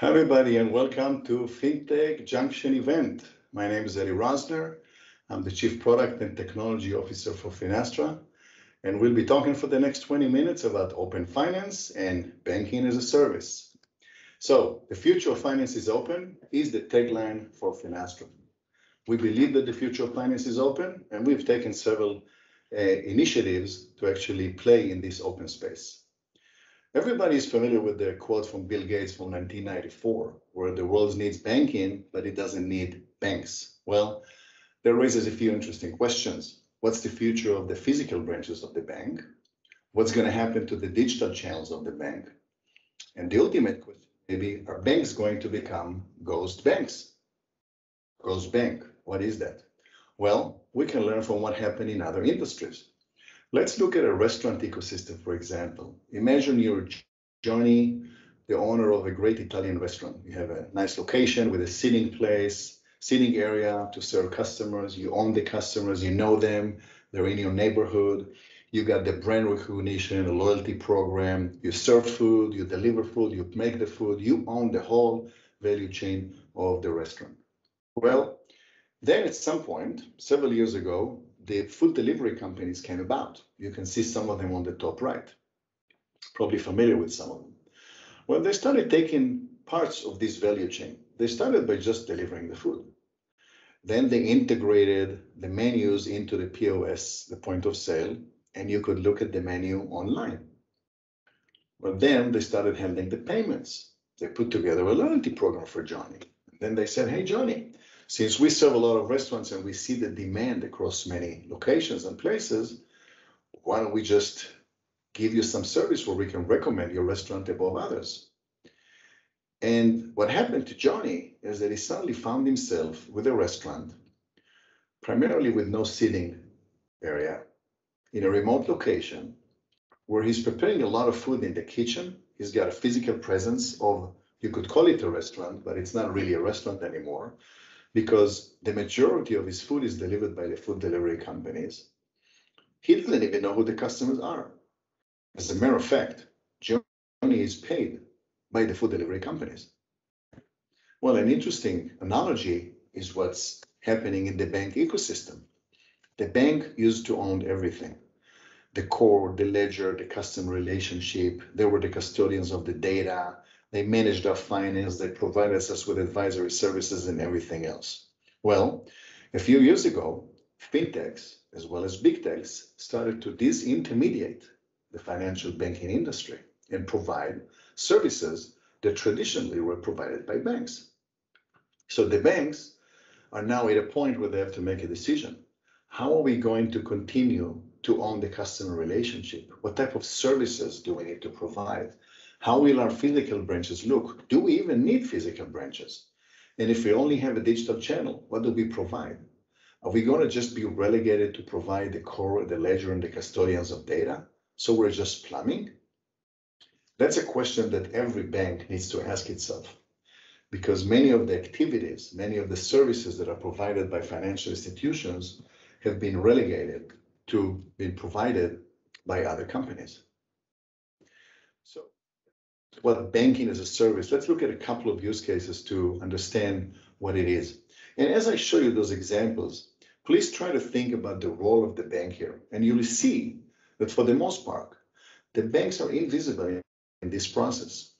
Hi, everybody, and welcome to FinTech Junction event. My name is Rosner. I'm the Chief Product and Technology Officer for Finastra, and we'll be talking for the next 20 minutes about open finance and banking as a service. So, the future of finance is open is the tagline for Finastra. We believe that the future of finance is open, and we've taken several initiatives to actually play in this open space. Everybody is familiar with the quote from Bill Gates from 1994, where the world needs banking, but it doesn't need banks. Well, that raises a few interesting questions. What's the future of the physical branches of the bank? What's going to happen to the digital channels of the bank? And the ultimate question, maybe, are banks going to become ghost banks? Ghost bank, what is that? Well, we can learn from what happened in other industries. Let's look at a restaurant ecosystem, for example. Imagine you're Johnny, the owner of a great Italian restaurant. You have a nice location with a sitting area to serve customers. You own the customers, you know them, they're in your neighborhood. You got the brand recognition, a loyalty program. You serve food, you deliver food, you make the food. You own the whole value chain of the restaurant. Well, then at some point, several years ago, the food delivery companies came about. You can see some of them on the top right. Probably familiar with some of them. Well, they started taking parts of this value chain. They started by just delivering the food. Then they integrated the menus into the POS, the point of sale, and you could look at the menu online. Well, then they started handling the payments. They put together a loyalty program for Johnny. Then they said, hey, Johnny, since we serve a lot of restaurants and we see the demand across many locations and places, why don't we just give you some service where we can recommend your restaurant above others? And what happened to Johnny is that he suddenly found himself with a restaurant, primarily with no seating area, in a remote location where he's preparing a lot of food in the kitchen. He's got a physical presence of, you could call it a restaurant, but it's not really a restaurant anymore, because the majority of his food is delivered by the food delivery companies. He doesn't even know who the customers are. As a matter of fact, Johnny is paid by the food delivery companies. Well, an interesting analogy is what's happening in the bank ecosystem. The bank used to own everything. The core, the ledger, the customer relationship. They were the custodians of the data. They managed our finance, they provided us with advisory services and everything else. Well, a few years ago, fintechs, as well as big techs, started to disintermediate the financial banking industry and provide services that traditionally were provided by banks. So the banks are now at a point where they have to make a decision. How are we going to continue to own the customer relationship? What type of services do we need to provide? How will our physical branches look? Do we even need physical branches? And if we only have a digital channel, what do we provide? Are we going to just be relegated to provide the core, the ledger, and the custodians of data? So we're just plumbing? That's a question that every bank needs to ask itself, because many of the activities, many of the services that are provided by financial institutions have been relegated to being provided by other companies. So, what banking as a service, let's look at a couple of use cases to understand what it is. And as I show you those examples, please try to think about the role of the bank here. And you'll see that for the most part, the banks are invisible in this process.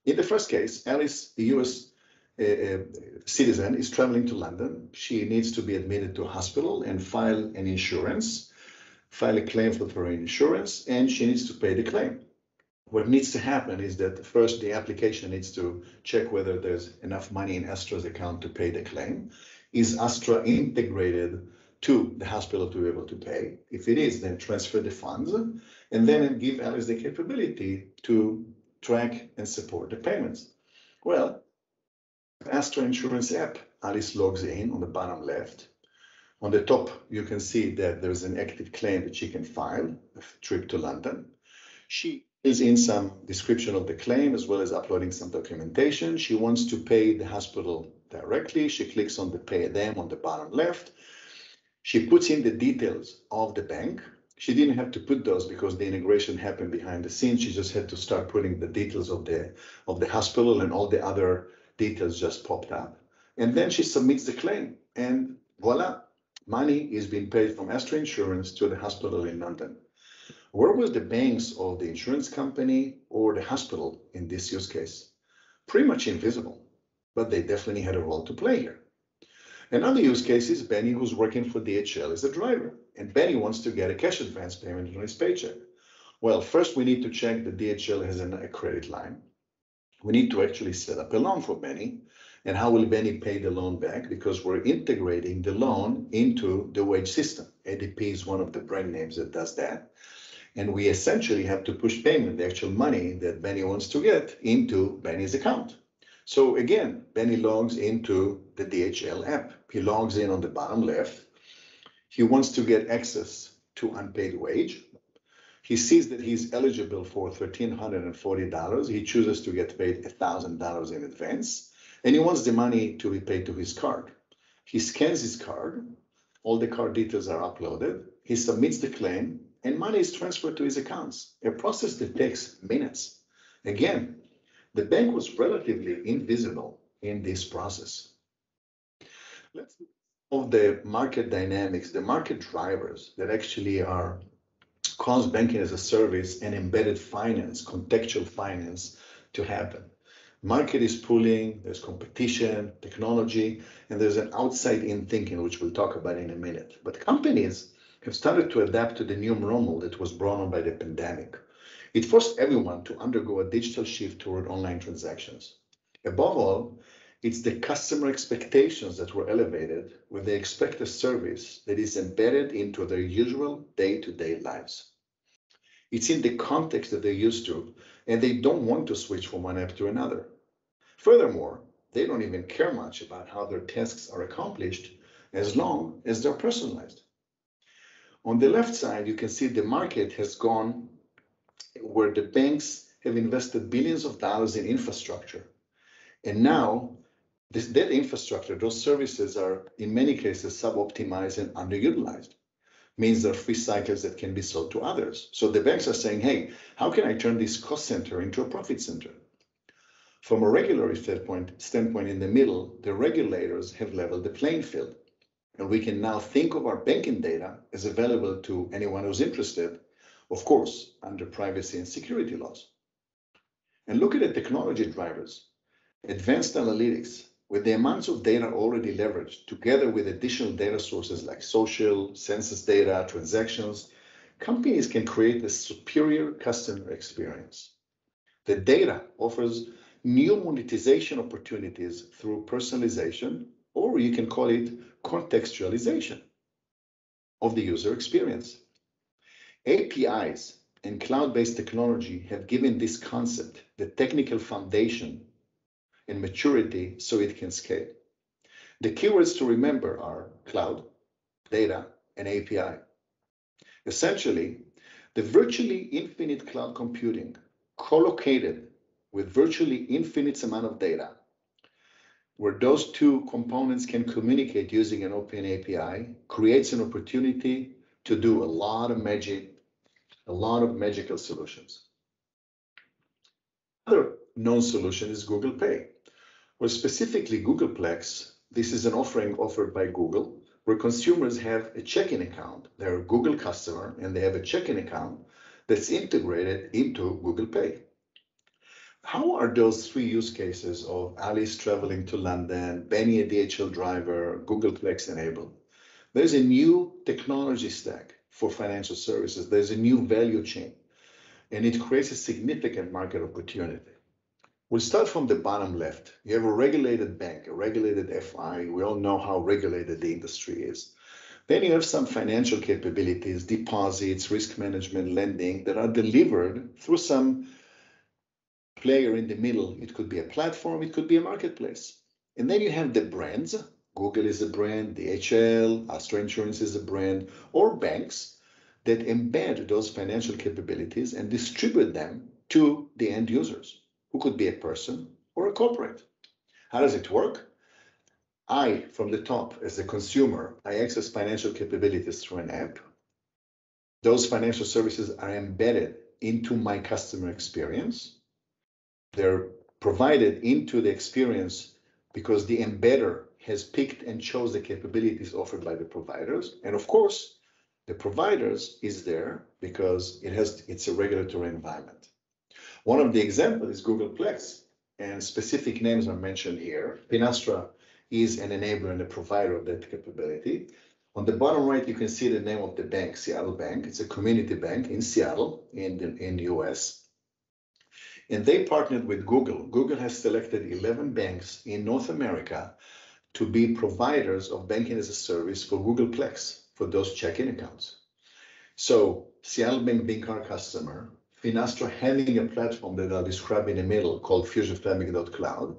In the first case, Alice, the US citizen, is traveling to London. She needs to be admitted to a hospital and file an insurance, file a claim for her insurance, and she needs to pay the claim. What needs to happen is that first the application needs to check whether there's enough money in Astra's account to pay the claim. Is Astra integrated to the hospital to be able to pay? If it is, then transfer the funds and then give Alice the capability to track and support the payments. Well, Astra Insurance app, Alice logs in on the bottom left. On the top, you can see that there's an active claim that she can file, a trip to London. She is in some description of the claim as well as uploading some documentation. She wants to pay the hospital directly. She clicks on the pay them on the bottom left. She puts in the details of the bank. She didn't have to put those because the integration happened behind the scenes. She just had to start putting the details of the hospital, and all the other details just popped up. And then she submits the claim, and voila, money is being paid from Astra Insurance to the hospital in London. Where was the banks or the insurance company or the hospital in this use case? Pretty much invisible, but they definitely had a role to play here. Another use case is Benny, who's working for DHL as a driver, and Benny wants to get a cash advance payment on his paycheck. Well, first we need to check that DHL has a credit line. We need to actually set up a loan for Benny. And how will Benny pay the loan back? Because we're integrating the loan into the wage system. ADP is one of the brand names that does that. And we essentially have to push payment, the actual money that Benny wants to get, into Benny's account. So again, Benny logs into the DHL app. He logs in on the bottom left. He wants to get access to unpaid wage. He sees that he's eligible for $1,340. He chooses to get paid $1,000 in advance, and he wants the money to be paid to his card. He scans his card. All the card details are uploaded. He submits the claim, and money is transferred to his accounts, a process that takes minutes. Again, the bank was relatively invisible in this process. Let's look at the market dynamics, the market drivers that actually are cause banking as a service and embedded finance, contextual finance to happen. Market is pulling, there's competition, technology, and there's an outside-in thinking, which we'll talk about in a minute. But companies have started to adapt to the new normal that was brought on by the pandemic. It forced everyone to undergo a digital shift toward online transactions. Above all, it's the customer expectations that were elevated, where they expect a service that is embedded into their usual day-to-day lives. It's in the context that they're used to, and they don't want to switch from one app to another. Furthermore, they don't even care much about how their tasks are accomplished as long as they're personalized. On the left side, you can see the market has gone where the banks have invested billions of dollars in infrastructure. And now, that infrastructure, those services are in many cases sub-optimized and underutilized. Means there are free cycles that can be sold to others. So the banks are saying, hey, how can I turn this cost center into a profit center? From a regulatory standpoint in the middle, the regulators have leveled the playing field. And we can now think of our banking data as available to anyone who's interested, of course, under privacy and security laws. And look at the technology drivers. Advanced analytics, with the amounts of data already leveraged, together with additional data sources like social, census data, transactions, companies can create a superior customer experience. The data offers new monetization opportunities through personalization, or you can call it contextualization of the user experience. APIs and cloud-based technology have given this concept the technical foundation and maturity so it can scale. The keywords to remember are cloud, data, and API. Essentially, the virtually infinite cloud computing co-located with virtually infinite amount of data, where those two components can communicate using an open API, creates an opportunity to do a lot of magical solutions. Another known solution is Google Pay. Well, specifically Googleplex, this is an offering offered by Google, where consumers have a checking account. They're a Google customer, and they have a checking account that's integrated into Google Pay. How are those three use cases of Alice traveling to London, Benny a DHL driver, Googleplex enabled? There's a new technology stack for financial services. There's a new value chain, and it creates a significant market opportunity. We'll start from the bottom left. You have a regulated bank, a regulated FI. We all know how regulated the industry is. Then you have some financial capabilities, deposits, risk management, lending that are delivered through some player in the middle. It could be a platform, it could be a marketplace. And then you have the brands. Google is a brand, DHL, Astra Insurance is a brand, or banks that embed those financial capabilities and distribute them to the end users, who could be a person or a corporate. How does it work? I, from the top, as a consumer, I access financial capabilities through an app. Those financial services are embedded into my customer experience. They're provided into the experience because the embedder has picked and chose the capabilities offered by the providers. And of course, the providers is there because it's a regulatory environment. One of the examples is Google Plex, and specific names are mentioned here. Finastra is an enabler and a provider of that capability. On the bottom right, you can see the name of the bank, Seattle Bank. It's a community bank in Seattle, in the US. And they partnered with Google. Google has selected 11 banks in North America to be providers of banking as a service for Google Plex, for those checking accounts. So Seattle Bank being our customer, Finastra having a platform that I'll describe in the middle called FusionFabric.cloud.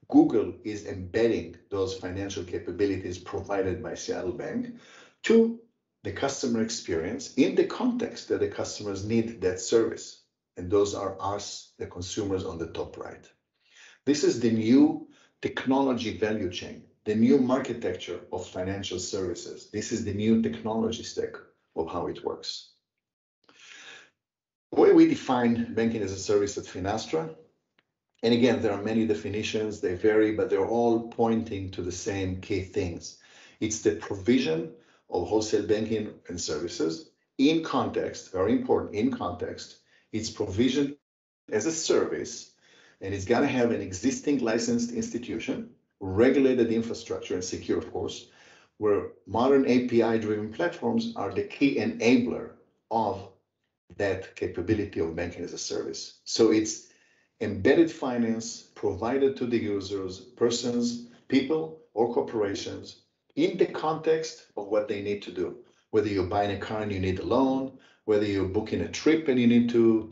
Google is embedding those financial capabilities provided by Seattle Bank to the customer experience in the context that the customers need that service. And those are us, the consumers on the top right. This is the new technology value chain, the new architecture of financial services. This is the new technology stack of how it works. The way we define banking as a service at Finastra, and again, there are many definitions, they vary, but they're all pointing to the same key things. It's the provision of wholesale banking and services in context, very important, in context. It's provision as a service, and it's got to have an existing licensed institution, regulated infrastructure, and secure, of course, where modern API-driven platforms are the key enabler of that capability of banking as a service. So it's embedded finance provided to the users, persons, people, or corporations in the context of what they need to do. Whether you're buying a car and you need a loan, whether you're booking a trip and you need to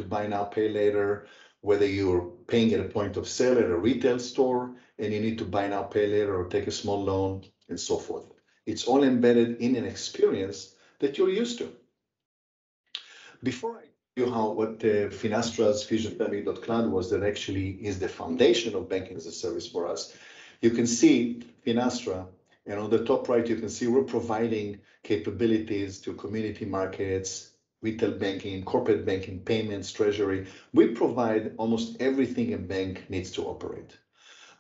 buy now, pay later, whether you're paying at a point of sale at a retail store and you need to buy now, pay later, or take a small loan, and so forth. It's all embedded in an experience that you're used to. Before I tell you what Finastra's FusionFabric.cloud was, that actually is the foundation of banking as a service for us, you can see Finastra, and on the top right, you can see we're providing capabilities to community markets, retail banking, corporate banking, payments, treasury. We provide almost everything a bank needs to operate.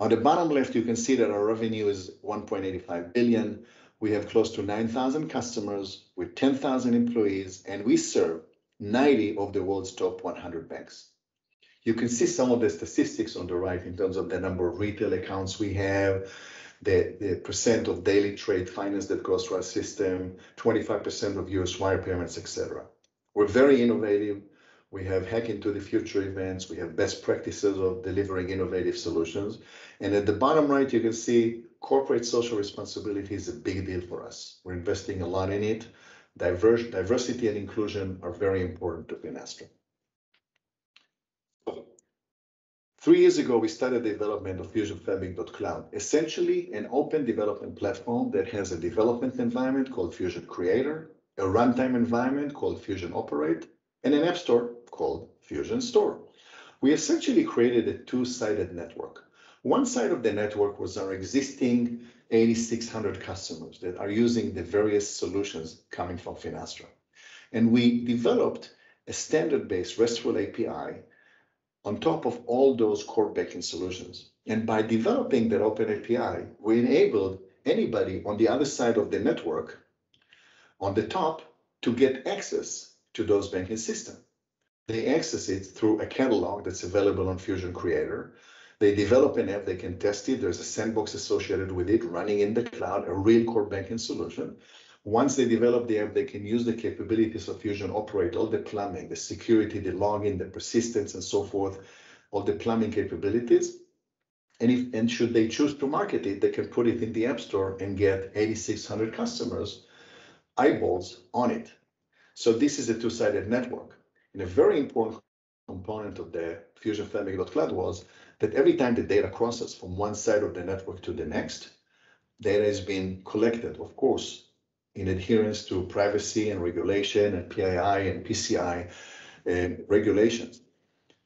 On the bottom left, you can see that our revenue is 1.85 billion. We have close to 9,000 customers with 10,000 employees, and we serve 90 of the world's top 100 banks. You can see some of the statistics on the right in terms of the number of retail accounts we have, the percent of daily trade finance that goes through our system, 25% of US wire payments, etc. We're very innovative. We have hack into the future events. We have best practices of delivering innovative solutions. And at the bottom right, you can see corporate social responsibility is a big deal for us. We're investing a lot in it. Diversity and inclusion are very important to Finastra. 3 years ago, we started the development of FusionFabric.cloud, essentially an open development platform that has a development environment called Fusion Creator, a runtime environment called Fusion Operate, and an app store called Fusion Store. We essentially created a two-sided network. One side of the network was our existing 8,600 customers that are using the various solutions coming from Finastra. And we developed a standard-based RESTful API on top of all those core banking solutions. And by developing that open API, we enabled anybody on the other side of the network, on the top, to get access to those banking systems. They access it through a catalog that's available on Fusion Creator. They develop an app, they can test it. There's a sandbox associated with it running in the cloud, a real core banking solution. Once they develop the app, they can use the capabilities of Fusion Operate, all the plumbing, the security, the login, the persistence, and so forth, all the plumbing capabilities. And should they choose to market it, they can put it in the App Store and get 8,600 customers eyeballs on it. So this is a two-sided network. And a very important component of the FusionFabric.cloud was that every time the data crosses from one side of the network to the next, data is being collected, of course, in adherence to privacy and regulation and PII and PCI regulations.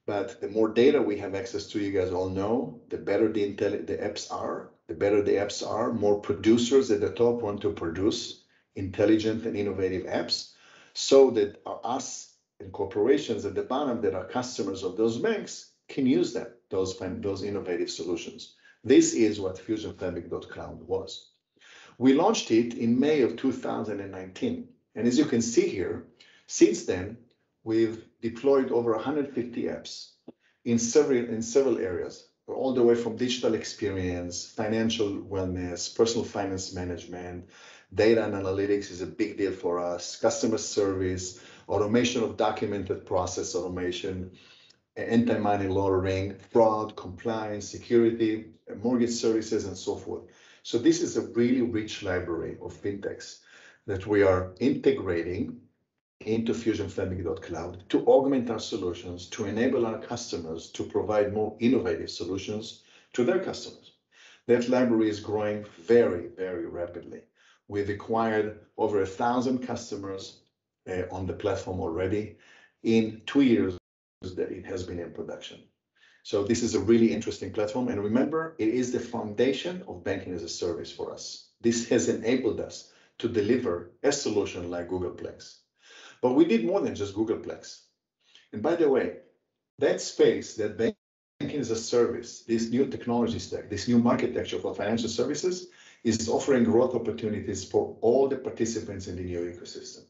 But the more data we have access to, you guys all know, the better the apps are. The better the apps are, more producers at the top want to produce intelligent and innovative apps. so that us and corporations at the bottom that are customers of those banks can use them, those innovative solutions. This is what FusionFabric.cloud was. We launched it in May of 2019. And as you can see here, since then, we've deployed over 150 apps in several areas, all the way from digital experience, financial wellness, personal finance management, data and analytics is a big deal for us, customer service, automation of documented process automation, anti-money laundering, fraud, compliance, security, mortgage services, and so forth. So this is a really rich library of fintechs that we are integrating into FusionFabric.cloud to augment our solutions, to enable our customers to provide more innovative solutions to their customers. That library is growing very, very rapidly. We've acquired over 1,000 customers on the platform already in 2 years that it has been in production. So this is a really interesting platform. And remember, it is the foundation of banking as a service for us. This has enabled us to deliver a solution like Googleplex. But we did more than just Googleplex. And by the way, that space, that banking as a service, this new technology stack, this new architecture for financial services is offering growth opportunities for all the participants in the new ecosystem.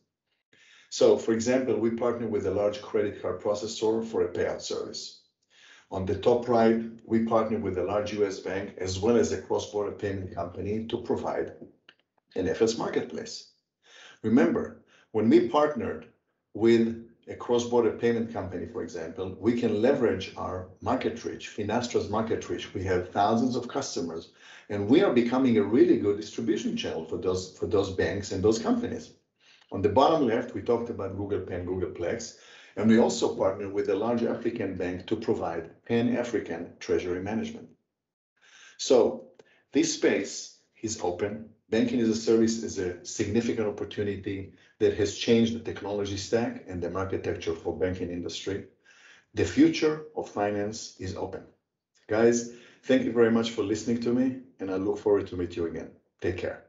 So, for example, we partner with a large credit card processor for a payout service. On the top right, we partner with a large US bank as well as a cross-border payment company to provide an FS marketplace. Remember, when we partnered with a cross-border payment company, for example, we can leverage our market reach, Finastra's market reach. We have thousands of customers, and we are becoming a really good distribution channel for those banks and those companies. On the bottom left, we talked about Google Pay and Googleplex, and we also partner with a large African bank to provide Pan-African treasury management. So this space is open. Banking as a service is a significant opportunity that has changed the technology stack and the architecture for banking industry. The future of finance is open. Guys, thank you very much for listening to me, and I look forward to meet you again. Take care.